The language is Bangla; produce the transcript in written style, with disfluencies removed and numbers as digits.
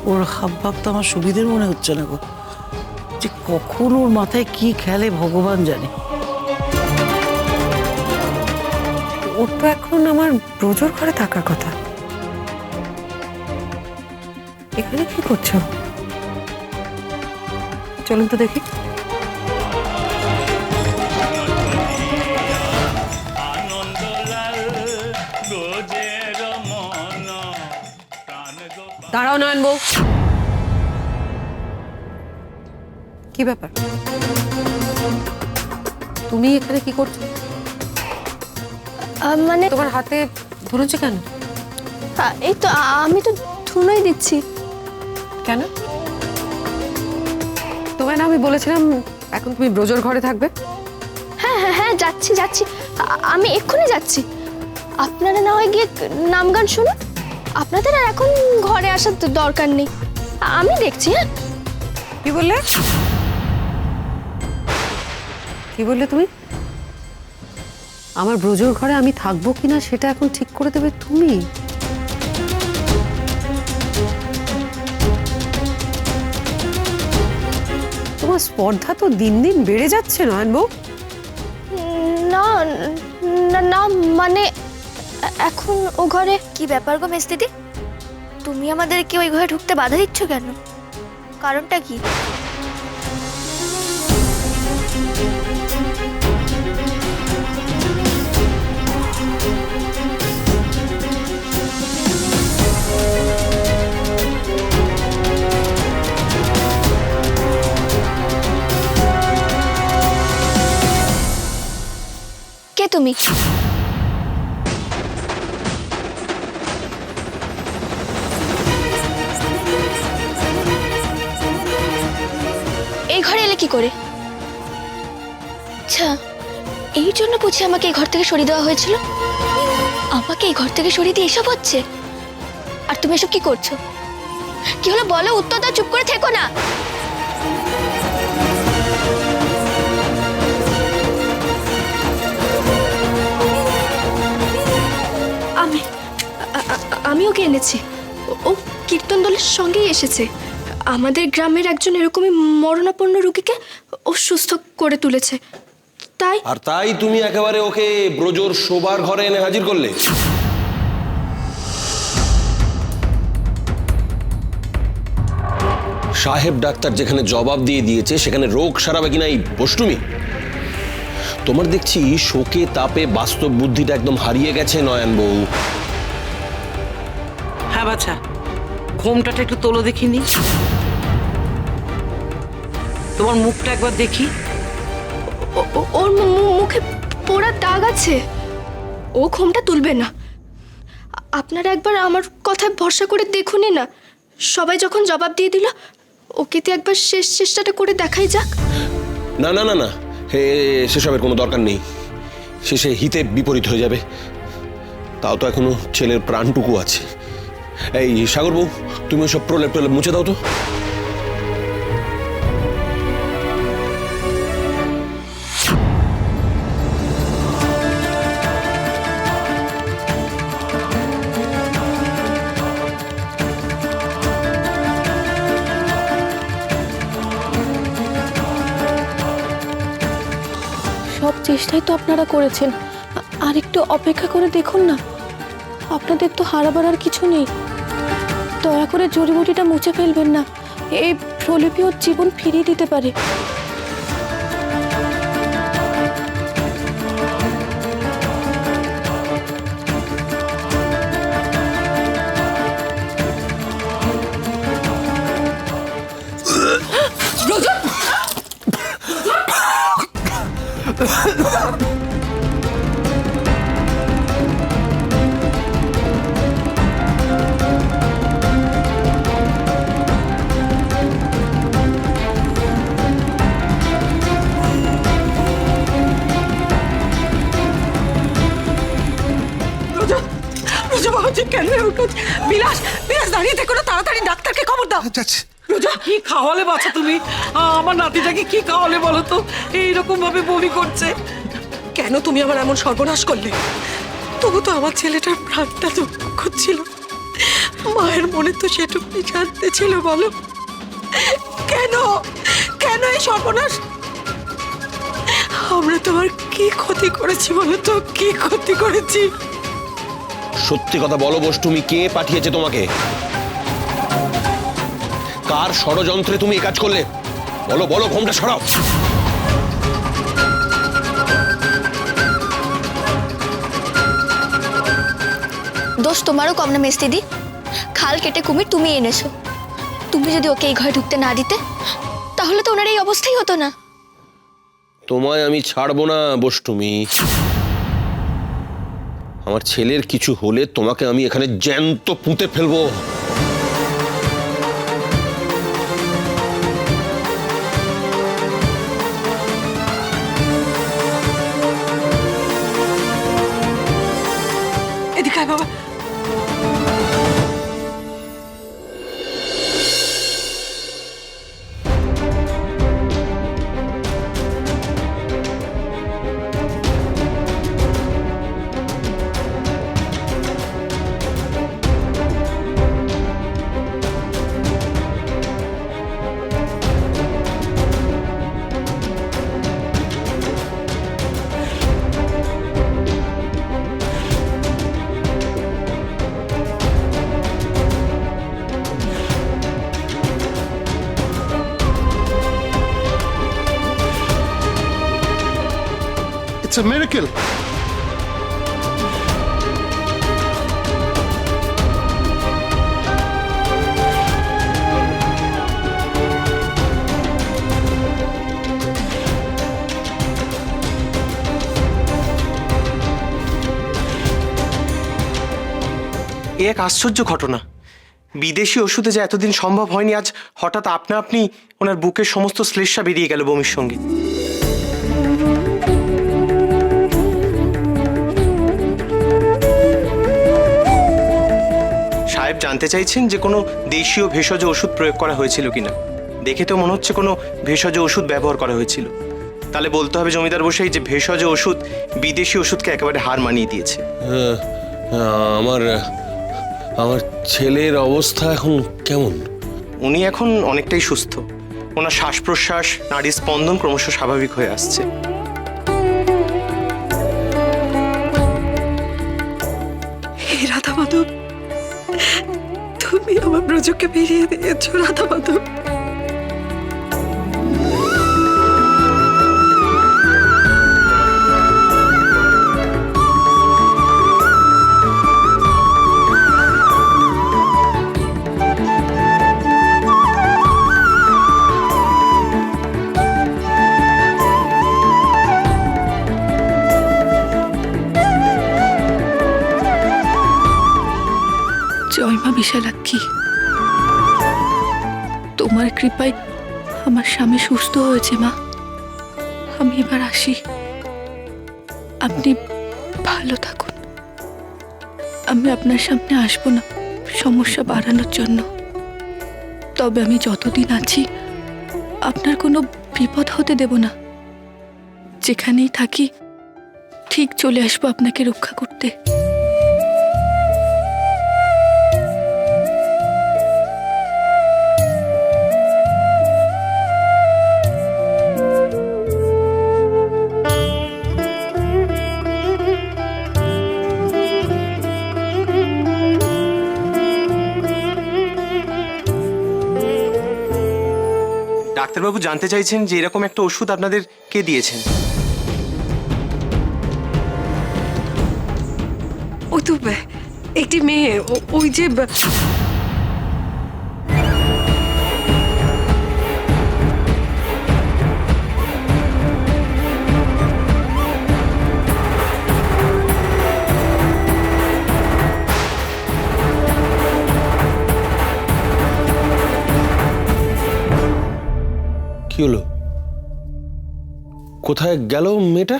ওর হাবভাব তো আমার সুবিধের মনে হচ্ছে না গো। যে কখন ওর মাথায় কি খেলে ভগবান জানে। ওর তো এখন আমার ব্রজর ঘরে থাকার কথা। এখানে কি করছো? চলুন তো দেখি। দাঁড়াও নয়ন বউ, কি ব্যাপার? তুমি এখানে কি করছো? মানে তোমার হাতে ধরেছে কেন? এই তো আমি তো ধুনোই দিচ্ছি। কেন? তোমায় না আমি বলেছিলাম এখন তুমি ব্রজর ঘরে থাকবে? হ্যাঁ হ্যাঁ হ্যাঁ, যাচ্ছি যাচ্ছি, আমি এক্ষুনি যাচ্ছি। আপনারা না হয় গিয়ে নাম গান শুনুন, আপনাদের আর এখন ঘরে আসার তো দরকার নেই, আমি দেখছি। হ্যাঁ, কি বললে? কি বললে তুমি? আমার ব্রজর ঘরে আমি থাকবো কিনা সেটা এখন ঠিক করে দেবে তুমি? তোমার স্পর্ধা তো দিন দিন বেড়ে যাচ্ছে নয়ন বউ। না না না, মানে এখন ও ঘরে। কি ব্যাপার গো মেস দিদি, তুমি আমাদেরকে ওই ঘরে ঢুকতে বাধা দিচ্ছ কেন? কারণটা কি? কে তুমি? এই ঘরে এলে কি করে? আচ্ছা, এই জন্য বুঝি আমাকে এই ঘর থেকে সরিয়ে দেওয়া হয়েছিল? আমাকে এই ঘর থেকে সরিয়ে দিয়ে এসব হচ্ছে? আর তুমি এসব কি করছো? কি হলো বলো, উত্তর দাও, চুপ করে থেকো না। আমি ওকে এনেছি, ও কীর্তন দলের সঙ্গেই এসেছে। আমাদের গ্রামের একজন এরকমই মরণাপন্ন রোগীকে ও সুস্থ করে তুলেছে, তাই। আর তাই তুমি একেবারে ওকে ব্রজর শোবার ঘরে এনে হাজির করলে? সাহেব ডাক্তার যেখানে জবাব দিয়ে দিয়েছে সেখানে রোগ সারাবে কিনা এই বষ্টুমি? তোমার দেখছি শোকে তাপে বাস্তব বুদ্ধিটা একদম হারিয়ে গেছে নয়ন বউ। হ্যাঁ বাছা, ঘোমটাটা একটু তোলো দেখিনি। তোমার মুখটা একবার দেখি। ওর মুখে পোড়া দাগ আছে, ও ঘোমটা তুলবে না। আপনারা একবার আমার কথায় ভরসা করে দেখুনই না। সবাই যখন জবাব দিয়ে দিল, ওকে তো একবার শেষ চেষ্টাটা করে দেখাই যাক। না না না না, সেসবের কোনো দরকার নেই। শেষে হিতে বিপরীত হয়ে যাবে। তাও তো এখনো ছেলের প্রাণটুকু আছে। এই সাগর বউ, তুমি ওসব প্রলেপ টলেপ মুছে দাও তো। সব চেষ্টাই তো আপনারা করেছেন, আর একটু অপেক্ষা করে দেখুন না। আপনাদের তো হারাবার আর কিছু নেই। দয়া করে জড়িবুটিটা মুছে ফেলবেন না, এই প্রলেপই ওর জীবন ফিরিয়ে দিতে পারে। কেন বিলাস, বিলাস দাঁড়িয়ে থেকো না, তাড়াতাড়ি ডাক্তারকে খবর দাও। রোজা, কি খাওয়ালে বাছা তুমি? আমার নাতিটাকে কি খাওয়ালে বলো তো? এইরকম ভাবে বমি করছে কেন? তুমি আমার এমন সর্বনাশ করলে? তবু তো আমার ছেলেটার প্রাণটা দুঃখ ছিল। মায়ের মনে তো সেটুকুনি জানতে ছিল, বলো কেন কেন এই সর্বনাশ? আমরা তোমার কি ক্ষতি করেছি বলো তো, কি ক্ষতি করেছি? সত্যি কথা বলো বষ্টুমি, কে পাঠিয়েছে তোমাকে? কার ষড়যন্ত্রে তুমি এই কাজ করলে? বলো বলো, ঘোমটা সরাও। দোষ তোমারও কম না মেস দিদি। খাল কেটে কুমির তুমি এনেছো। তুমি যদি ওকে এই ঘরে ঢুকতে না দিতে তাহলে তো ওনার এই অবস্থাই হতো না। তোমায় আমি ছাড়বো না বষ্টুমি। আমার ছেলের কিছু হলে তোমাকে আমি এখানে জ্যান্ত পুঁতে ফেলবো। এদিকে আয় বাবা। It's a miracle. এ এক আশ্চর্য ঘটনা। বিদেশি ওষুধে যে এতদিন সম্ভব হয়নি, আজ হঠাৎ আপনা আপনি ওনার বুকের সমস্ত শ্লেষ্মা বেরিয়ে গেল বমির সঙ্গে। সাহেব জানতে চাইছেন যে কোনো দেশীয় ভেষজ ওষুধ প্রয়োগ করা হয়েছিল কিনা। দেখে তো মনে হচ্ছে কোনো ভেষজ ওষুধ ব্যবহার করা হয়েছিল। তাহলে বলতে হবে জমিদার বসাই যে ভেষজ ওষুধ বিদেশি ওষুধকে একেবারে হার মানিয়ে দিয়েছে। আমার আমার ছেলের অবস্থা এখন কেমন? উনি এখন অনেকটাই সুস্থ। ওনার শ্বাস প্রশ্বাস, নাড়ি স্পন্দন ক্রমশ স্বাভাবিক হয়ে আসছে। হে রাধা মাধব, তুমি আমার ব্রজকে বেরিয়ে দিয়েছো রাধা মাধব। জয় মা বিশালাক্ষী, তোমার কৃপায় আমার স্বামী সুস্থ হয়েছে মা। আমি এবার আসি, আপনি ভালো থাকুন। আমি আপনার সামনে আসবো না সমস্যা বাড়ানোর জন্য, তবে আমি যতদিন আছি আপনার কোনো বিপদ হতে দেব না। যেখানেই থাকি ঠিক চলে আসবো আপনাকে রক্ষা করতে। ডাক্তারবাবু জানতে চাইছেন যে এরকম একটা ওষুধ আপনাদের কে দিয়েছেন? ওই তো একটি মেয়ে, ওই যে কি হলো? কোথায় গেল মেয়েটা?